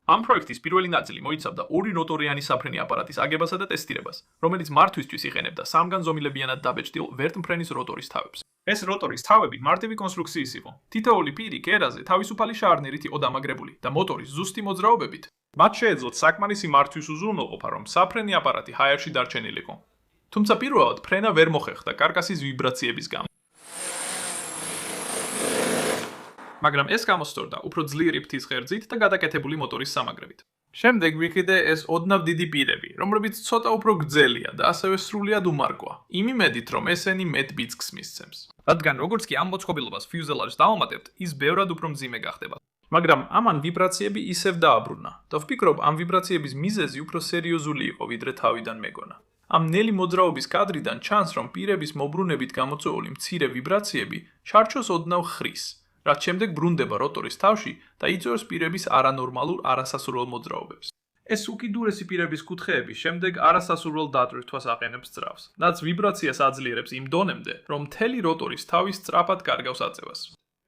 ამ პროექტის პირველი ნაწილი მოიცავდა ორი როტორიანი საფრენი აპარატის აგებასა და ტესტირებას, რომელიც მართვისთვის იყენებდა სამგანზომილებიანად დაბეჭდილ ვერტმფრენის როტორის თავებს. ეს როტორის თავები მარტივი კონსტრუქციის იყო. თითოეული პირი კერაზე თავისუფალი შარნირით იყო დამაგრებული და მოტორის ზუსტი მოძრაობებით მათ შეეძლოთ საკმარისი მართვის უზრუნველყოფა, რომ საფრენი აპარატი ჰაერში დარჩენილიყო. თუმცა პირველად ფრენა ვერ მოხერხდა კარკასის ვიბრაციების გამო. მაგრამ ეს გამოსწორდა უფრო ძლიერი ფრთის ღერძით და გადაკეთებული მოტორის სამაგრებით. შემდეგ ვიყიდე ეს ოდნავ დიდი პირები, რომლებიც ცოტა უფრო გრძელია და ასევე სრულიად უმარკვა, იმ იმედით, რომ ესენი მეტ ბიძგს მისცემს. რადგან როგორც კი ამ მოწყობილობას ფიუზელაჟს დავამატებთ, ის ბევრად უფრო მძიმე გახდება. მაგრამ ამან ვიბრაციები ისევ დააბრუნა და ვფიქრობ, ამ ვიბრაციების მიზეზი უფრო სერიოზული იყო, ვიდრე თავიდან მეგონა. ამ ნელი მოძრაობის კადრიდან ჩანს, რომ პირების მობრუნებით გამოწვეული მცირე ვიბრაციები ჩარჩოს ოდნავ ხრის, რაც შემდეგ ბრუნდება როტორის თავში და იწვევს პირების არანორმალურ არასასურველ მოძრაობებს. ეს უკიდურესი პირების კუთხეები შემდეგ არასასურველ დატვირთვას აყენებს ძრავს, რაც ვიბრაციას აძლიერებს იმ დონემდე, რომ მთელი როტორის თავი სწრაფად კარგავს აწევას.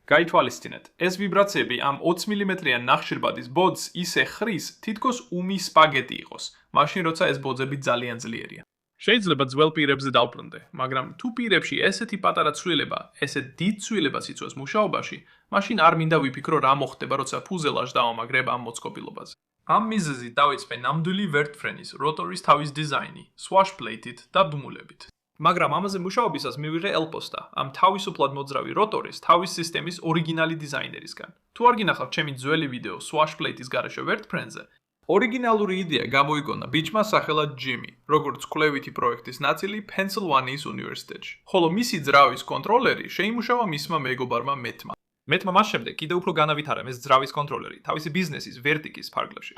გაითვალისწინეთ, ეს ვიბრაციები ამ 20 მმ-იან ნახშირბადის ბოძს ისე ხრის, თითქოს უმის სპაგეტი იყოს, მაშინ როცა ეს ბოძები ძალიან ძლიერია. შეიძლება ძველ პირებზე დავბრუნდე, მაგრამ თუ პირებში ესეთი პატარა ცვლილება, ესეთ დიდ ცვლილებას იწვევს მუშაობაში, მაშინ არ მინდა ვიფიქრო რა მოხდება, როცა ფუზელაჟს დავამაგრებ ამ მოწყობილობაზე. ამ მიზეზით დავიწყე ნამდვილი ვერტმფრენის როტორის თავის დიზაინი, swash plate-ით და ბმულებით. მაგრამ ამაზე მუშაობისას მივიღე ელპოსტა, ამ თავისუფლად მოძრავი როტორის თავის სისტემის ორიგინალი დიზაინერისგან. თუ არ გინახავთ ჩემი ძველი ვიდეო swash plate-ის გარეშე ვერტმფრენზე, ორიგინალური იდეა გამოიგონა ბიჭმა სახელად ჯიმი, როგორც კვლევითი პროექტის ნაწილი პენსილვანიის უნივერსიტეტში. ხოლო მისი ძრავის კონტროლერი შეიმუშავა მისმა მეგობარმა მეტმა. მეტმა მას შემდეგ კიდევ უფრო განავითარა ეს ძრავის კონტროლერი თავისი ბიზნესის ვერტიკის ფარგლებში.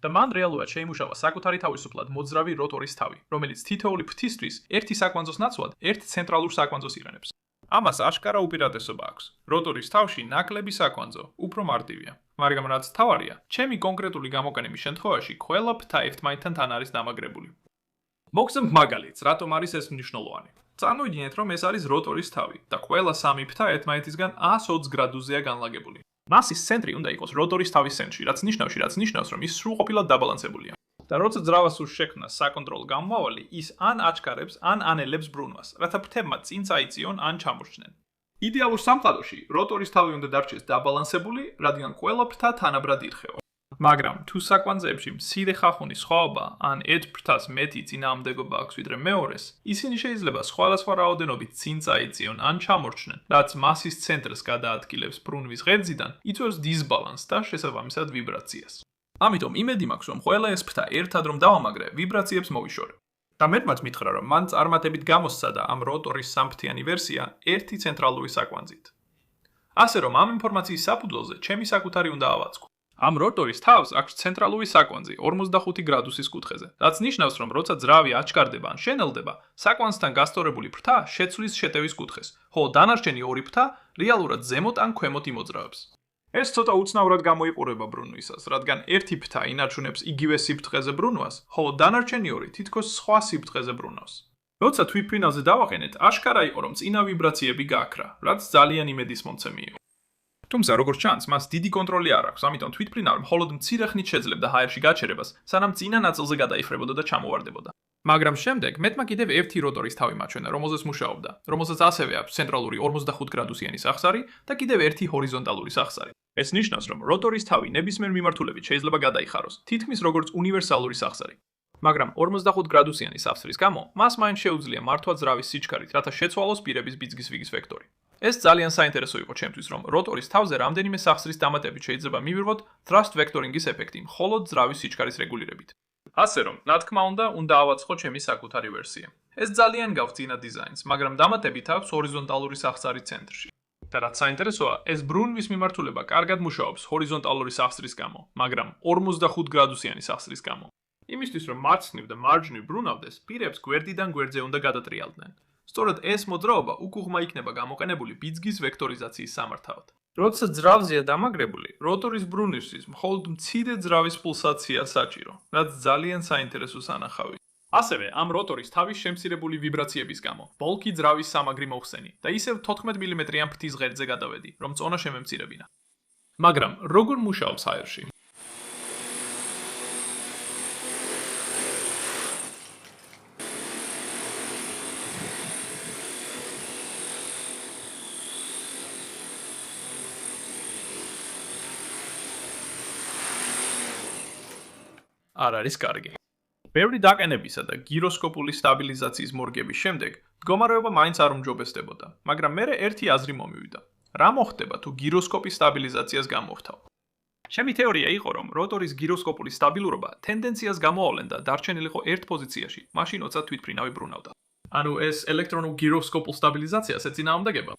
და მან რეალურად შეიმუშავა საკუთარი თავისუფლად მოძრავი როტორის თავი, რომელიც თითოეული ფრთისთვის ერთი საკვანძოს ნაცვლად ერთ ცენტრალურ საკვანძოს იყენებს. ამას აშკარა უპირატესობა აქვს. როტორის თავში ნაკლები საკვანძო, უფრო მარტივია. მაგრამ რაც თავარია, ჩემი კონკრეტული გამოყენების შემთხვევაში ყველა ფრთა ერთმანეთთან თან არის დამაგრებული. მოგცემთ მაგალითს, რატომ არის ეს მნიშვნელოვანი. წარმოიდგინეთ, რომ ეს არის როტორის თავი და ყველა სამი ფრთა ერთმანეთისგან 120 გრადუსზეა განლაგებული. მასის ცენტრი უნდა იყოს როტორის თავის ცენტრში, რაც ნიშნავს, რომ ის სრულყოფილად დაბალანსებულია. და როცა ძრავა სურს შექმნას საკონტროლო გამომავალი, ის ან აჩქარებს, ან ანელებს ბრუნვას, რათა ფრთებმა წინ წაიწიონ ან ჩამორჩნენ. იდეალურ სამყაროში როტორის თავი უნდა დარჩეს დაბალანსებული, რადგან ყველა ფრთა თანაბრად ირხევა. მაგრამ თუ საკვანძეებში მცირე ხახუნის სხვაობა ან ერთ ფრთას მეტი წინააღმდეგობა აქვს ვიდრე მეორეს, ისინი შეიძლება სხვადასხვა რაოდენობით წინ წაიწიონ ან ჩამორჩნენ, რაც მასის ცენტრს გადაადგილებს ბრუნვის ღერძიდან, იწვევს დისბალანსს და შესაბამისად ვიბრაციას. ამიტომ იმედი მაქვს, რომ ყველა ეს ფრთა ერთად რომ დავამაგრე, ვიბრაციებს მოვიშორე. და მეტმაც მითხრა, რომ მან წარმატებით გამოსცადა ამ როტორის სამფრთიანი ვერსია ერთი ცენტრალური საკვანძით. ასე რომ ამ ინფორმაციის საფუძველზე ჩემი საკუთარი უნდა ავაწყო. ამ როტორის თავს აქვს ცენტრალური საკვანძი 45 გრადუსის კუთხეზე, რაც ნიშნავს, რომ როცა ძრავი აჩქარდება ან შენელდება, საკვანძთან გასწორებული ფრთა შეცვლის შეტევის კუთხეს, ხოლო დანარჩენი ორი ფრთა რეალურად ზემოთ ან ქვემოთ იმოძრავებს. ეს ცოტა უცნაურად გამოიყურება ბრუნვისას, რადგან ერთი ფრთა ინარჩუნებს იგივე სიფრთხეზე ბრუნვას, ხოლო დანარჩენი ორი თითქოს სხვა სიფრთხეზე ბრუნავს. როცა თვითფრინავზე დავაყენეთ, აშკარა იყო, რომ წინა ვიბრაციები გააქრა, რაც ძალიან იმედისმომცემი იყო. თუმცა როგორც ჩანს, მას დიდი კონტროლი არ აქვს, ამიტომ თვითფრინავი მხოლოდ მცირე ხნით შეძლებდა ჰაერში გაჩერებას, სანამ წინა ნაწილზე გადაიფრებოდა და ჩამოვარდებოდა. მაგრამ შემდეგ მეტმა კიდევ ერთი როტორის თავი მაჩვენა, რომელზეც მუშაობდა, რომელსაც ასევე აქვს ცენტრალური 45 გრადუსიანი სახსარი და კიდევ ერთი ჰორიზონტალური სახსარი. ეს ნიშნავს, რომ როტორის თავი ნებისმიერ მიმართულებით შეიძლება გადაიხაროს, თითქმის როგორც უნივერსალური სახსარი. მაგრამ 45 გრადუსიანი სახსრის გამო, მას მაინც შეუძლია მართვა ძრავის სიჩქარით, რათა შეცვალოს პირების ბიძგის ვიგის ვექტორი. ეს ძალიან საინტერესო იყო ჩემთვის, რომ როტორის თავზე რამდენიმე სახსრის დამატებით შეიძლება მივიღოთ thrust vectoring-ის ეფექტი, მხოლოდ ძრავის სიჩქარის რეგულირებით. ასე რომ, რა თქმა უნდა ავაწყო ჩემი საკუთარი ვერსია. ეს ძალიან გავწინა დიზაინს, მაგრამ დამატებით აქვს ჰორიზონტალური სახსარი ცენტრში. და რაც საინტერესოა, ეს ბრუნვის მიმართულება კარგად მუშაობს ჰორიზონტალური სახსრის გამო, მაგრამ 45 გრადუსიანი სახსრის გამო. იმისთვის, რომ მარცხნივ და მარჯვნივ ბრუნავდეს, პირებს გვერდიდან გვერდზე უნდა გადატრიალდნენ. სწორედ ეს მოძრაობა უკუღმა იქნება გამოყენებული ბიძგის ვექტორიზაციის სამართავად. როცა ძრავზეა დამაგრებული, როტორის ბრუნვისთვის მხოლოდ მცირე ძრავის პულსაციაა საჭირო, რაც ძალიან საინტერესო სანახავი. ასევე ამ როტორის თავის შემცირებული ვიბრაციების გამო, ბოლკი ძრავის სამაგრი მოხსენი და ისევ 14 მმ-იან ფრთის ღერძზე გადავედი, რომ წონა შემემცირებინა. მაგრამ როგორ მუშაობს ჰაერში? არ არის კარგი. ბევრი დაყენებისა და გიროსკოპული სტაბილიზაციის მორგების შემდეგ მდგომარეობა მაინც არ უმჯობესდებოდა, მაგრამ მერე ერთი აზრი მომივიდა. რა მოხდება თუ გიროსკოპის სტაბილიზაციას გამოვთავ? ჩემი თეორია იყო, რომ როტორის გიროსკოპული სტაბილურობა ტენდენციას გამოავლენ და დარჩენილიყო ერთ პოზიციაში, მაშინ როცა თვითმფრინავი ბრუნავდა. ანუ ეს ელექტრონულ გიროსკოპულ სტაბილიზაციას ეწინააღმდეგება.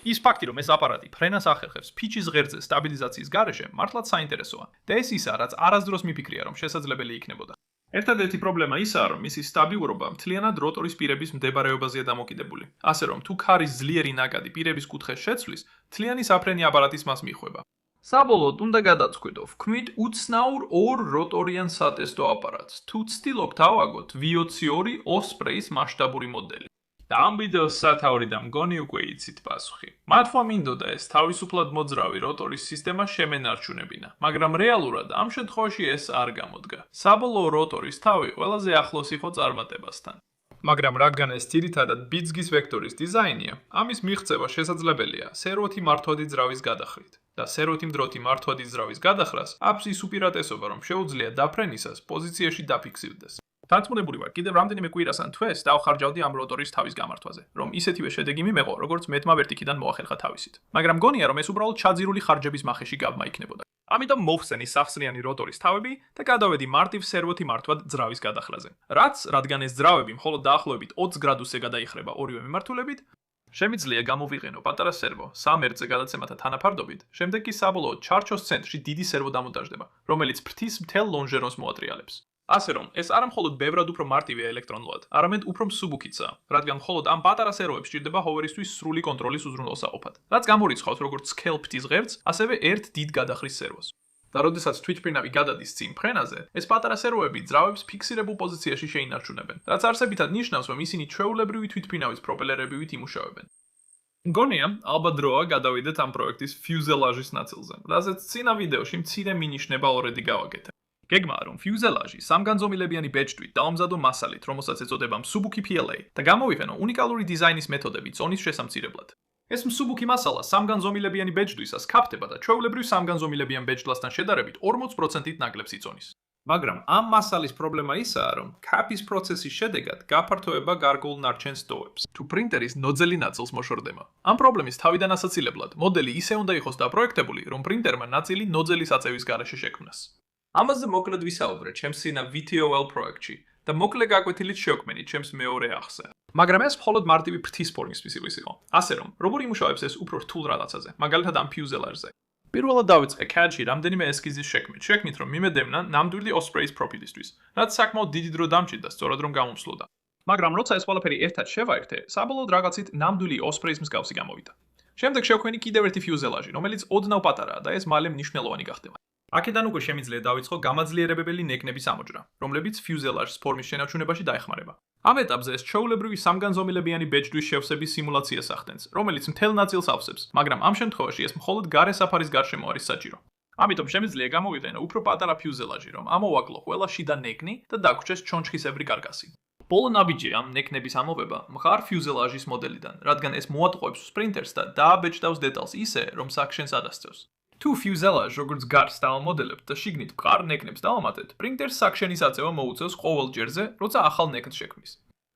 ის ფაქტი, რომ ეს აპარატი ფრენას ახერხებს ფიჩის ღერძზე სტაბილიზაციის გარეშე, მართლაც საინტერესოა. და ეს ისაა, რაც არასდროს მიფიქრია, რომ შესაძლებელი იქნებოდა. ერთადერთი პრობლემა ისაა, რომ მისი სტაბილურობა მთლიანად როტორის პირების მდებარეობაზეა დამოკიდებული. ასე რომ, თუ ქარის ძლიერი ნაკადი პირების კუთხეს შეცვლის, მთლიანი საფრენი აპარატის მას მიხვება. საბოლოოდ უნდა გადაწყვიტო, ვქმნით უცნაურ ორ როტორიან სატესტო აპარატს, თუ ცდილობთ ავაგოთ VOC2 Osprey-ის მასშტაბური მოდელი. და ამ ვიდეოს სათაური და მგონი უკვე იცით პასუხი. მათმა მინდოდა ეს თავისუფლად მოძრავი როტორის სისტემა შემენარჩუნებინა, მაგრამ რეალურად ამ შემთხვევაში ეს არ გამოდგა. საბოლოო როტორის თავი ყველაზე ახლოს იყო წარმატებასთან. მაგრამ რადგან ეს ძირითადად ბიძგის ვექტორის დიზაინია, ამის მიღწევა შესაძლებელია სერვოთი მართვადი ძრავის გადახრით. და სერვოთი მდროთი მართვადი ძრავის გადახრას აქვს ის უპირატესობა, რომ შეუძლია დაფრენისას პოზიციაში დაფიქსირდეს. დარწმუნებული ვარ, კიდევ რამდენიმე კვირას ან თვეს დავხარჯავდი ამ როტორის თავის გამართვაზე, რომ ისეთივე შედეგი მიმეყო, როგორც მეთმა ვერტიქიდან მოახერხა თავისით. მაგრამ გონია, რომ ეს უბრალოდ ჩაძირული ხარჯების მახეში გავმა იქნებოდა. ამიტომ მოვხსენი სახსნიანი როტორის თავები და გადავედი მარტივ სერვოთი მართვად ძრავის გადახრაზე. რაც, რადგან ეს ძრავები მხოლოდ დაახლოებით 20 გრადუსზე გადაიხრება ორივე მიმართულებით, შემიძლია გამოვიყენო პატარა სერვო 3 ერთზე გადაცემათა თანაფარდობით, შემდეგ კი საბოლოოდ ჩარჩოს ცენტრში დიდი სერვო დამონტაჟდება, რომელიც ფრთის მთელ ლონჟერონს მოატრიალებს. ასე რომ, ეს არა მხოლოდ ბევრად უფრო მარტივია ელექტრონულად, არამედ უფრო მსუბუქიცაა, რადგან მხოლოდ ამ პატარა სერვოებს სჭირდება ჰოვერისთვის სრული კონტროლის უზრუნველსაყოფად, რაც გამორიცხავს როგორც სქელ ფრთის ღერძს, ასევე ერთ დიდ გადახრის სერვოს. და როდესაც თვითმფრინავი გადადის წინ ფრენაზე, ეს პატარა სერვოები ძრავებს ფიქსირებულ პოზიციაში შეინარჩუნებენ, რაც არსებითად ნიშნავს, რომ ისინი ჩვეულებრივი თვითმფრინავის პროპელერებივით იმუშავებენ. მგონია, ალბათ დროა გადავიდეთ ამ პროექტის ფიუზელაჟის ნაწილზე, რაზეც წინა ვიდეოში მცირე მინიშნება already გავაკეთე. გეგმაა, რომ ფიუზელაჟი სამგანზომილებიანი ბეჭდვით დაუმზადო მასალით, რომელსაც ეწოდება მსუბუქი PLA და გამოვიყენო უნიკალური დიზაინის მეთოდები წონის შესამცირებლად. ეს მსუბუქი მასალა სამგანზომილებიანი ბეჭდვისას ქაფდება და ჩვეულებრივ სამგანზომილებიან ბეჭდვასთან შედარებით 40%-ით ნაკლებს იწონის. მაგრამ ამ მასალის პრობლემა ისაა, რომ ქაფის პროცესის შედეგად გაფართოება გარკვეულ ნარჩენ სტოვებს, თუ პრინტერის ნოძელი ნაწილს მოშორდება. ამ პრობლემის თავიდან ასაცილებლად, მოდელი ისე უნდა იყოს დაპროექტებული, რომ პრინტერმა ნაწილი ნოძელის აწევის გარეშე შექმნას. ამაზე მოკლედ ვისაუბრე ჩემს წინა VTOL პროექტში და მოკლე გაკვეთილით შევქმნით ჩემს მეორე ახსზე. მაგრამ ეს მხოლოდ მარტივი ფრთის ფორმის მისივლის იყო. ასე რომ, როგორ იმუშავებს ეს უფრო რთულ რაღაცაზე, მაგალითად ამ ფიუზელაჟზე. პირველად დავიწყე CAD-ში რამდენიმე ესკიზის შექმნით, შექმნით რომ მიმედევნა ნამდვილი Osprey-ის პროფილისთვის, რაც საკმაოდ დიდი დრო დამჭირდა სწორად რომ გამომსვლოდა. მაგრამ როცა ეს ყველაფერი ერთად შევაერთე, საბოლოოდ რაღაცით ნამდვილი Osprey-ის მსგავსი გამოვიდა. შემდეგ შევქმნი კიდევ ერთი ფიუზელაჟი, რომელიც ოდნავ პატარაა და ეს მალე მნიშვნელოვანი გახდება. აქედან უკვე შემიძლია დავიწყო გამაძლიერებებელი ნეკნების ამოჭრა, რომლებიც ფიუზელაჟის ფორმის შენარჩუნებაში დაეხმარება. ამ ეტაპზე ეს ჩვეულებრივი სამგანზომილებიანი ბეჭდვის შევსების სიმულაციას ახდენს, რომელიც მთელ ნაწილს ავსებს, მაგრამ ამ შემთხვევაში ეს მხოლოდ გარე საფარის გარშემო არის საჭირო. ამიტომ შემიძლია გამოვიყენო უფრო პატარა ფიუზელაჟი, რომ ამოვაკლო ყველა შიდა ნეკნი და დაგვრჩეს ჩონჩხისებრი კარკასი. ბოლო ნაბიჯი ამ ნეკნების ამოვება მყარ ფიუზელაჟის მოდელიდან, რადგან ეს მოატყუებს სპრინტერს და დააბეჭდავს დეტალს ისე, რომ საქშენს ადასწევს. თუ ფიუზელაჟი როგორც გარს დავამოდელებთ და შიგნით მყარ ნეკნებს დავამატეთ, პრინტერს საქშენის აწევა მოუწევს ყოველ ჯერზე, როცა ახალ ნეკნს შექმნის.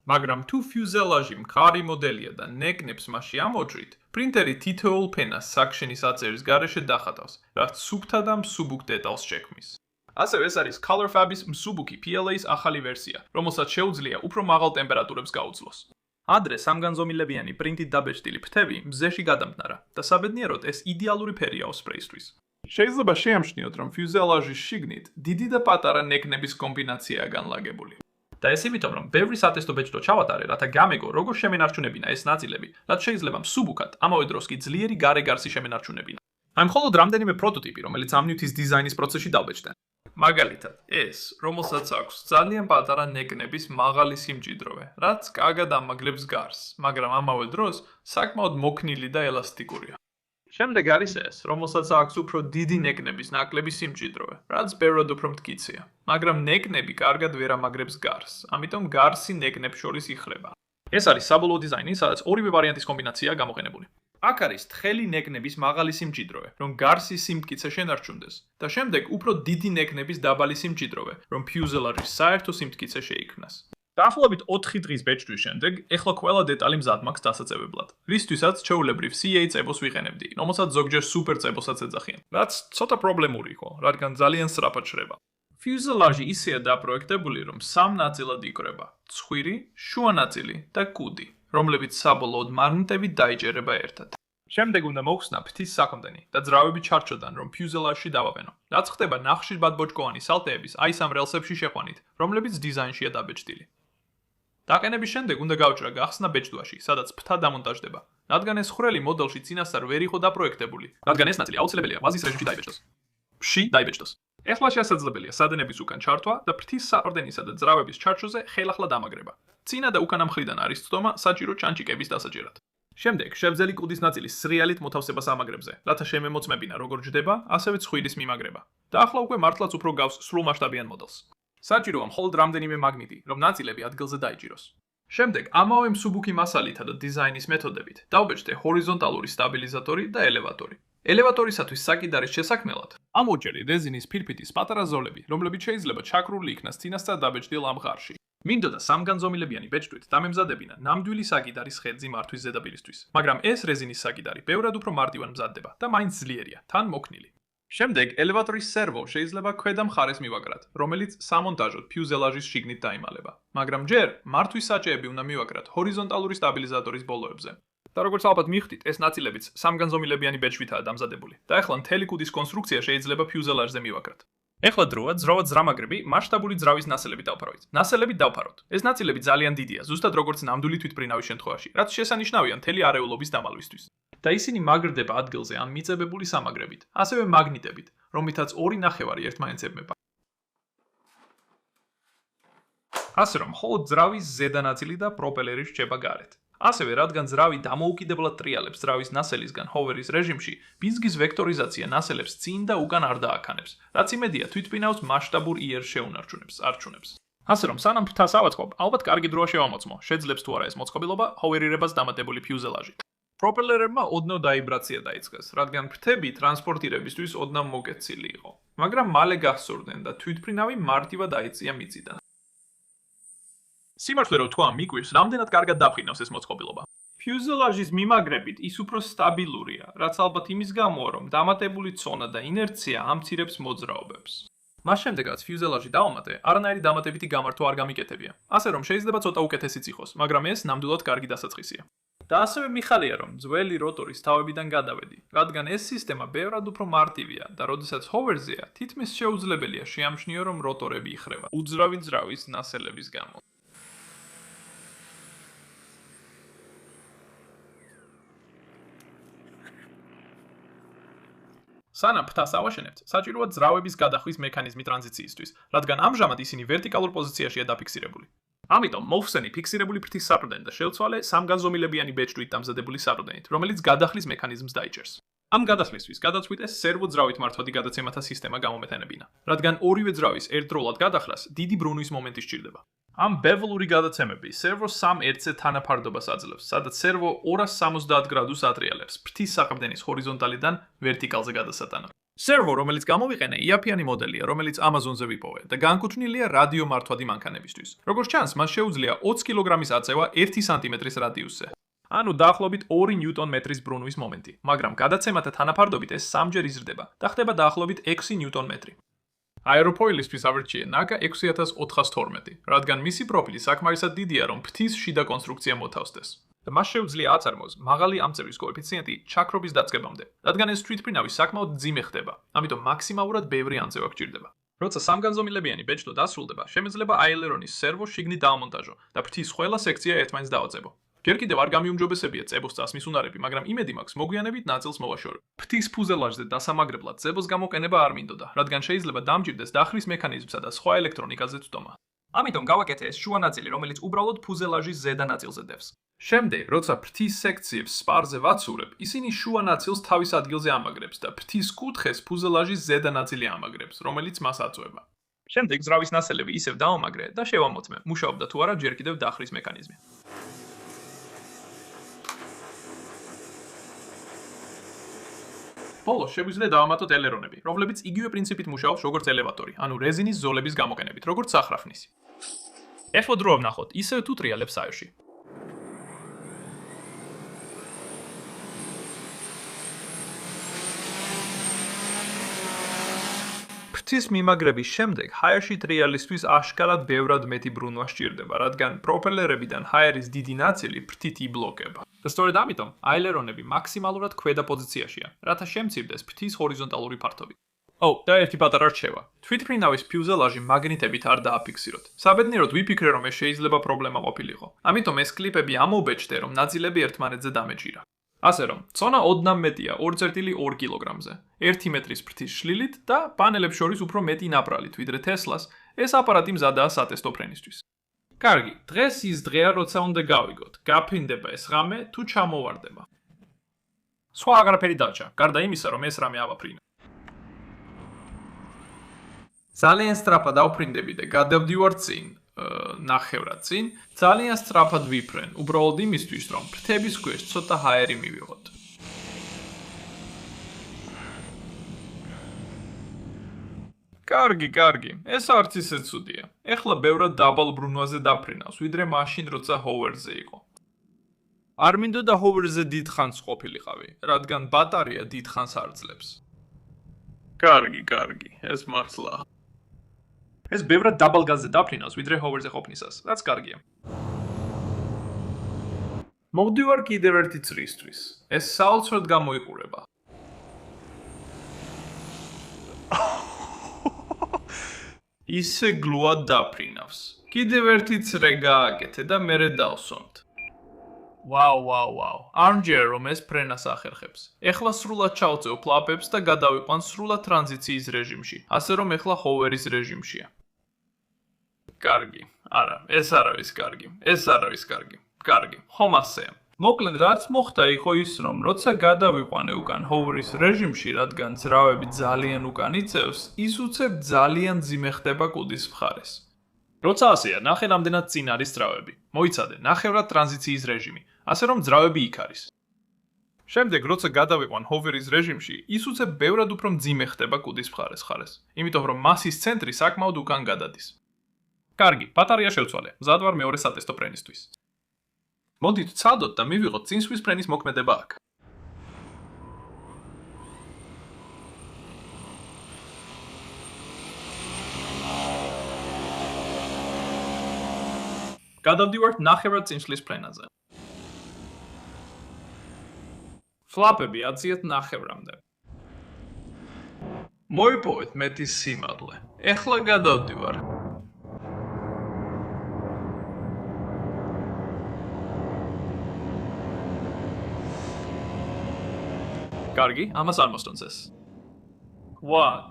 მაგრამ თუ ფიუზელაჟი მყარი მოდელია და ნეკნებს მასში ამოჭრით, პრინტერი თითოეულ ფენას საქშენის აწევის გარეშე დახატავს, რაც სუფთა და მსუბუქ დეტალს შექმნის. ასევე ეს არის ColorFab-ის მსუბუქი PLA-ის ახალი ვერსია, რომელსაც შეუძლია უფრო მაღალ ტემპერატურებს გაუძლოს. ადრე სამგანზომილებიანი პრინტით დაბეჭდილი ფრთები მზეში გადამტნარა და საბედნიეროდ ეს იდეალური ფერია Osprey-ისთვის. შეიძლება შეამჩნიოთ, რომ ფიუზელაჟის შიგნით დიდი და პატარა ნეკნების კომბინაციაა განლაგებული. და ეს იმიტომ, რომ ბევრი სატესტო ბეჭდვა ჩავატარე, რათა გამეგო, როგორ შემენარჩუნებინა ეს ნაწილები, რაც შეიძლება მსუბუქად, ამავე დროს კი ძლიერი გარე გარსი შემენარჩუნებინა. აი მხოლოდ რამდენიმე პროტოტიპი, რომელიც ამ ნივთის დიზაინის პროცესში დავბეჭდე. მაგალითად, ეს, რომელსაც აქვს ძალიან პატარა ნეკნების მაღალი სიმჭიდროვე, რაც კარგად ამაგლებს გარს, მაგრამ ამავე დროს საკმაოდ მოქნილი და ელასტიკურია. შემდეგ არის ეს, რომელსაც აქვს უფრო დიდი ნეკნების ნაკლები სიმჭიდროვე, რაც ბევრად უფრო მტკიცეა. მაგრამ ნეკნები კარგად ვერ ამაგრებს გარს, ამიტომ გარსი ნეკნებს შორის იხლება. ეს არის საბოლოო დიზაინი, სადაც ორივე ვარიანტის კომბინაციაა გამოყენებული. აქ არის თხელი ნეკნების მაღალი სიმჭიდროვე, რომ გარსის სიმტკიცე შენარჩუნდეს, და შემდეგ უფრო დიდი ნეკნების დაბალი სიმჭიდროვე, რომ ფიუზელაჟის საერთო სიმტკიცე შეიქმნას. დაახლოებით 4 დღის ბეჭდვის შემდეგ, ეხლა ყველა დეტალი მზად მაქვს დასაწევებლად, რისთვისაც ჩვეულებრივ CA წებოს ვიყენებდი, რომელსაც ზოგჯერ სუპერ წებოსაც ეძახიან, რაც ცოტა პრობლემური იყო, რადგან ძალიან სწრაფად შრება. ფიუზელაჟი ისეა დაპროექტებული, რომ 3 ნაწილად იკვრება: ცხვირი, შუა ნაწილი და კუდი, რომლებიც საბოლოოდ მაგნიტებით დაიჭერება ერთად. შემდეგ უნდა მოვხსნა ფრთის საყრდენი და ძრავები ჩარჩოდან, რომ ფიუზელაჟში დავაბენო. რაც ხდება ნახშირბადბოჭკოვანი სალტეების აი სამ რელსებში შეყვანით, რომლებიც დიზაინშია დაბეჭდილი. დაყენების შემდეგ უნდა გავჭრა გახსნა ბეჭდვაში, სადაც ფრთა დამონტაჟდება, რადგან ეს ხვრელი მოდელში წინასწარ ვერ იყო დაპროექტებული, რადგან ეს ნაწილი აუცილებელია ვაზის რეჟიმში დაიბეჭდოს. დაიბეჭდოს. ეხლა შესაძლებელია სადენების უკან ჩართვა და ფრთის საყრდენისა და ძრავების ჩარჩოზე ხელახლა დამაგრება. წინა და უკანა მხრიდან არის წვდომა საჭირო ჩანჩიკების დასაჭერად. შემდეგ შევძელი კუდის ნაწილის სრიალით მოთავსებას ამაგრებზე, რათა შემემოწმებინა როგორ ჯდება, ასევე ცხვირის მიმაგრება. და ახლა უკვე მართლაც უფრო გავს სრულმასშტაბიან მოდელს. საჭიროა მხოლოდ რამდენიმე მაგნიტი, რომ ნაწილები ადგილზე დაიჭიროს. შემდეგ ამავე მსუბუქი მასალითა და დიზაინის მეთოდებით დავბეჭდე ჰორიზონტალური სტაბილიზატორი და ელევატორი. ელევატორისათვის საკიდარის შესაქმნელად ამოვჭერი რეზინის ფირფიტის პატარა ზოლები, რომლებიც შეიძლება ჩაქრული იქნას წინასწარ დაბეჭდილ ამ ღარში. მინდოდა სამგანზომილებიანი ბეჭდვით დამემზადებინა ნამდვილი საკიდარის ხერძი მართვის ზედაპირისთვის, მაგრამ ეს რეზინის საკიდარი ბევრად უფრო მარტივად მზადდება და მაინც ძლიერია, თან მოქნილი. შემდეგ ელევატორის სერვო შეიძლება ქვედა მხარეს მივაგრათ, რომელიც სამონტაჟოდ ფიუზელაჟის შიგნით დაიმალება, მაგრამ ჯერ მართვის საჭეები უნდა მივაგრათ ჰორიზონტალური სტაბილიზატორის ბოლოებზე. და როგორც ალბათ მივხვდით, ეს ნაწილებიც სამგანზომილებიანი ბეჭდვითაა დამზადებული და ახლა მთელი კუდის კონსტრუქცია შეიძლება ფიუზელაჟზე მივაგრათ. ეხლა დროა ძრავად-ძრამაგრები მასშტაბური ძრავის ნასელებით დავფარავთ. ნასელებით დავფაროთ. ეს ნაწილები ძალიან დიდია, ზუსტად როგორც ნამდვილი თვითმფრინავის შემთხვევაში, რაც შესანიშნავია მთელი არეულობის დამალვისთვის. და ისინი მაგრდება ადგილზე ამ მიწებებული სამაგრებით, ასევე მაგნიტებით, რომლითაც 2 ნახევარი ერთმანეთს ებმება. ასე რომ, მხოლოდ ძრავის ზედა ნაწილი და პროპელერი რჩება გარეთ. ასევე, რადგან ძრავი დამოუკიდებლად ტრიალებს ძრავის ნასელისგან ჰოვერის რეჟიმში, ბიზგის ვექტორიზაცია ნასელებს წინ და უკან არ დააქანებს, რაც იმედია თვითმფრინავს მასშტაბურ იერს არჩუნებს. ასე რომ, სანამ ფრთას ავაწყობ, ალბათ კარგი დროა შევამოწმო, შეძლებს თუ არა ეს მოწყობილობა ჰოვერირებას დამატებული ფიუზელაჟი. პროპელერებმა ოდნავ დაიბრაცია დაიწყეს, რადგან ფრთები ტრანსპორტირებისთვის ოდნავ მოკეცილი იყო, მაგრამ მალე გახსოვდნენ და თვითმფრინავი მარტივად აიწია მიწიდან. სიმართლე რომ თქვა მიკვირს, რამდენად კარგად დაფრინავს ეს მოწყობილობა. ფიუზელაჟის მიმაგრებით ის უფრო სტაბილურია, რაც ალბათ იმის გამოა, რომ დამატებული წონა და ინერცია ამცირებს მოძრაობებს. მას შემდეგ რაც ფიუზელაჟი დავამატე, არანაირი დამატებითი გამართვა არ გამიკეთებია. ასე რომ შეიძლება ცოტა უკეთესიც იყოს, მაგრამ ეს ნამდვილად კარგი დასაწყისია. და ასევე მიხარია, რომ ძველი როტორის თავებიდან გადავედი, რადგან ეს სისტემა ბევრად უფრო მარტივია და როდესაც ჰოვერზეა, თითქმის შეუძლებელია შეამჩნიო, რომ როტორები იხრება უძრავი ძრავის ნასელების გამო. სანამ ფრთას ავაშენებთ, საჭიროა ძრავების გადახვის მექანიზმი ტრანზიციისთვის, რადგან ამჟამად ისინი ვერტიკალურ პოზიციაშია დაფიქსირებული. ამიტომ მოვხსენი ფიქსირებული ფრთის საყრდენი და შევცვალე სამგანზომილებიანი ბეჭდვით დამზადებული საყრდენით, რომელიც გადახლის მექანიზმს დაიჭერს. ამ გადასვლისთვის გადაწყვიტეს სერვო ძრავით მართვადი გადაცემათა სისტემა გამომეთანებინა, რადგან ორივე ძრავის ერთდროულად გადახლას დიდი ბრუნვის მომენტი სჭირდება. ამ ბევლური გადაცემები სერვოს 3 ერთზე თანაფარდობას აძლევს, სადაც სერვო 270 გრადუსს ატრიალებს ფრთის საყრდენის ჰორიზონტალიდან ვერტიკალზე გადასატანად. სერვო, რომელიც გამოვიყენე, იაფიანი მოდელია, რომელიც Amazon-ზე ვიპოვე და განკუთვნილია რადიო მართვადი მანქანებისთვის. როგორც ჩანს, მას შეუძლია 20 კილოგრამის აწევა 1 სანტიმეტრის რადიუსზე. ანუ დაახლოებით 2 ნიუტონ-მეტრის ბრუნვის მომენტი, მაგრამ გადაცემათა თანაფარდობით ეს 3-ჯერ იზრდება და ხდება დაახლოებით 6 ნიუტონ-მეტრი. აეროფოილისთვის ავირჩიე NACA 6412, რადგან მისი პროფილი საკმარისად დიდია, რომ ფრთის შიდა კონსტრუქცია მოთავსდეს. და მას შეუძლია აწარმოოს მაღალი ამწევრის კოეფიციენტი ჩაქრობის დაწყებამდე, რადგან ეს თვითმფრინავი საკმაოდ მძიმე ხდება, ამიტომ მაქსიმალურად ბევრი ამწევა გჭირდება. როცა სამგანზომილებიანი ბეჭდვა დასრულდება, შემეძლება აილერონის სერვო შიგნით დაამონტაჟო და ფრთის ყველა სექცია ერთმანეთს დავაწყებო. ჯერ კიდევ არ გამიუმჯობესებია წებოს წასმის უნარები, მაგრამ იმედი მაქვს მოგვიანებით ნაწილს მოვაშორებ. ფრთის ფუზელაჟზე დასამაგრებლად წებოს გამოყენება არ მინდოდა, რადგან შეიძლება დამჭირდეს დახრის მექანიზმსა და სხვა ელექტრონიკაზე წვდომა. ამიტომ გავაკეთე ეს შუა ნაწილი, რომელიც უბრალოდ ფუზელაჟის ზედა ნაწილზე დევს. შემდეგ, როცა ფრთის სექციებს სპარზე ვაცურებ, ისინი შუა ნაწილს თავის ადგილზე ამაგრებს და ფრთის კუთხეს ფუზელაჟის ზედა ნაწილი ამაგრებს, რომელიც მას აწვება. შემდეგ ზრავის ნასელები ისევ დავამაგრე და შევამოწმე, მუშაობდა თუ არა ჯერ კიდევ დახვრის მექანიზმი. ბოლოს შეგვიძლია დავამატოთ ელერონები, რომლებიც იგივე პრინციპით მუშაობს როგორც ელევატორი, ანუ რეზინის ზოლების გამოყენებით, როგორც სახრაფნისი. ეხლა დრო ვნახოთ, ისევ თუ ტრიალებს აირში. ფრთის მიმაგრების შემდეგ ჰაერში ტრიალისთვის აშკარად ბევრად მეტი ბრუნვა სჭირდება, რადგან პროპელერებიდან ჰაერის დიდი ნაწილი ფრთით იბლოკება. და სწორედ ამიტომ აილერონები მაქსიმალურად ქვედა პოზიციაშია, რათა შემცირდეს ფრთის ჰორიზონტალური ფართობი. და ერთი პატარა რჩევა. თვითმფრინავის ფიუზელაჟი მაგნიტებით არ დააფიქსიროთ. საბედნიეროდ ვიფიქრე, რომ ეს შეიძლება პრობლემა ყოფილიყო. ამიტომ ეს კლიპები ამოვბეჭდე, რომ ნაწილები ერთმანეთზე დამეჭირა. ასე რომ, წონა ოდნავ მეტია 2,2 კილოგრამზე, 1 მეტრის ფრთის შლილით და პანელებს შორის უფრო მეტი ნაპრალით, ვიდრე თესლას, ეს აპარატი მზადაა სატესტო ფრენისთვის. კარგი, დღეს ის დღეა, როცა უნდა გავიგოთ, გაფრინდება ეს რამე თუ ჩამოვარდება. სხვა აღარაფერი დარჩა, გარდა იმისა, რომ ეს რამე ავაფრინე. ძალიან სწრაფად ავფრინდები და გადავდივარ წინ, ნახევრად წინ, ძალიან სწრაფად ვიფრენ, უბრალოდ იმისთვის, რომ ფრთების ქვეშ ცოტა ჰაერი მივიღოთ. კარგი, ეს არც ისე ცუდია. ეხლა ბევრად დაბალ ბრუნვაზე დაფრინავს, ვიდრე მაშინ, როცა ჰოვერზე იყო. არ მინდოდა ჰოვერზე დიდხანს ყოფილიყავი, რადგან ბატარეა დიდხანს არ ძლებს. კარგი, ეს მართლა. ეს ბევრად დაბალ გაზზე დაფრინავს, ვიდრე ჰოვერზე ყოფნისას, რაც კარგია. მოვდივარ კიდევ ერთი წრისთვის. ეს საოცრად გამოიყურება. ისე გლუად დაფრინავს. კიდევ ერთი წრე გააკეთე და მერე დავსვამთ. ვაუ. არმჯერა რომ ეს ფრენას ახერხებს. ეხლა სრულად ჩავწევ ფლაპებს და გადავიყვან სრულად ტრანზიციის რეჟიმში, ასე რომ ეხლა ჰოვერის რეჟიმშია. კარგი, არა, ეს არავის კარგი. კარგი, ხომ ასეა. მოკლედ რაც მოხდა იყო ის, რომ როცა გადავიყვანე უკან ჰოვერის რეჟიმში, რადგან ძრავები ძალიან უკან იწევს, ის უცებ ძალიან ძიმე ხდება კუდის მხარეს. როცა ასეა, ნახე რამდენად წინ არის ძრავები. მოიცადე, ნახევრად ტრანზიციის რეჟიმი, ასე რომ ძრავები იქ არის. შემდეგ, როცა გადავიყვან ჰოვერის რეჟიმში, ის უცებ ბევრად უფრო მძიმე ხდება კუდის მხარეს, იმიტომ რომ მასის ცენტრი საკმაოდ უკან გადადის. კარგი, ბატარეა შევცვალე. მზად ვარ მეორე სატესტო ფრენისთვის. მოდით ვცადოთ და მივიღოთ წინსვლის ფრენის მოქმედება აქ. გადავდივართ ნახევრად წინსვლის ფრენაზე. ფლაპები აციეთ ნახევრამდე. მოიპოვეთ მეტი სიმაღლე. ეხლა გადავდივარ. კარგი, ამას არ მოსწონს ეს.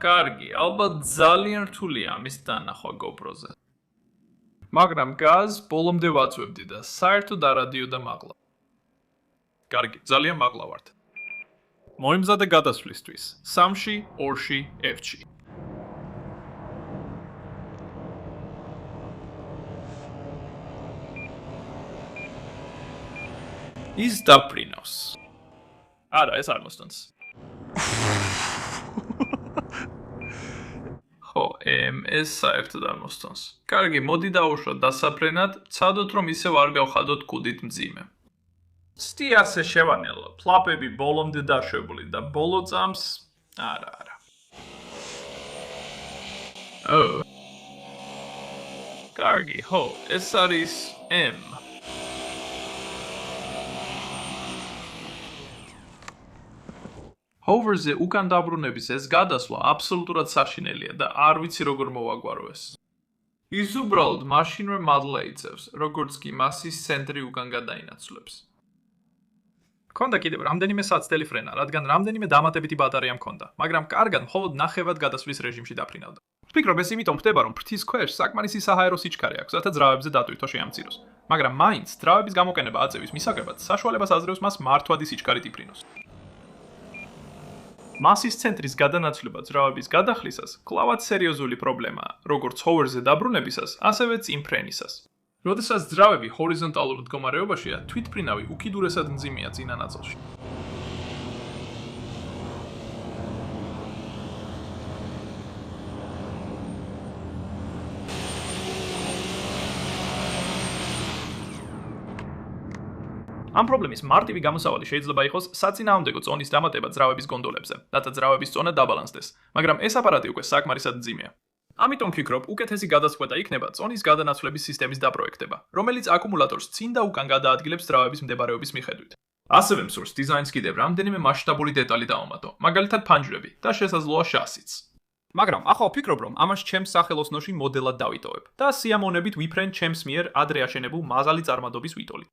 კარგი, ალბათ ძალიან რთულია ამის დანახვა GoPro-ზე. მაგრამ გაზ ბოლომდე ვაწვევდი და საერთოდ არ ადიოდა მაღლა. კარგი, ძალიან მაღლა ვართ. მოიმზადე გადასვლისთვის. 3-ში, 2-ში, F-ში. ის დაფრინავს. არა, ეს არ მოსწონს. ეს საერთოდ არ მოსწონს. კარგი, მოდი დავუშვათ დასაფრენად, ვცადოთ რომ ისევ არ გავხადოთ კუდით მძიმე. სთი ასე შევანელო, ფლაპები ბოლომდე დაშვებული და ბოლო წამს არა. კარგი, ეს არის M. ჰოვერზე უკან დაბრუნების ეს გადასვლა აბსოლუტურად საშინელია და არ ვიცი როგორ მოვაგვარო ეს. ის უბრალოდ მაშინვე მადლა იწევს, როგორც კი მასის ცენტრი უკან გადაინაცვლებს. მქონდა კიდევ რამდენიმე საცდელი ფრენა, რადგან რამდენიმე დამატებითი ბატარეა მქონდა, მაგრამ კარგად მხოლოდ ნახევრად გადასვლის რეჟიმში დაფრინავდა. ვფიქრობ, ეს იმიტომ ხდება, რომ ფრთის ქვეშ საკმარისი საჰაერო სიჩქარე აქვს, რათა ძრავებზე დატვირთვა შეამციროს. მაგრამ მაინც ძრავების გამოყენება აწევის მისაღებად საშუალებას აძლევს მას მართვადი სიჩქარით იფრინოს. მასის ცენტრის გადანაცვლება ძრავების გადახლისას კლავად სერიოზული პრობლემაა, როგორც ჰოვერზე დაბრუნებისას, ასევე წინფრენისას. როდესაც ძრავები ჰორიზონტალურ მდგომარეობაშია, თვითმფრინავი უკიდურესად მძიმეა წინა ნაწილში. ამ პრობლემის მარტივი გამოსავალი შეიძლება იყოს საწინააღმდეგო წონის დამატება ძრავების გონდოლებზე, რათა ძრავების წონა დაბალანსდეს, მაგრამ ეს აპარატი უკვე საკმარისად მძიმეა. ამიტომ ვფიქრობ, უკეთესი გადაწყვეტა იქნება წონის გადანაცვლების სისტემის დაპროექტება, რომელიც აკუმულატორს წინ და უკან გადაადგილებს ძრავების მდებარეობის მიხედვით. ასევე მსურს დიზაინს კიდევ რამდენიმე მასშტაბური დეტალი დაუმატო, მაგალითად ფანჯრები და შესაძლოა შასიც. მაგრამ ახლა ვფიქრობ, რომ ამას ჩემს სახელოსნოში მოდელად დავიტოვებ და სიამოვნებით ვიფრენ ჩემს მიერ ადრე აშენებულ მაღალი წარმადობის ვიტოლით.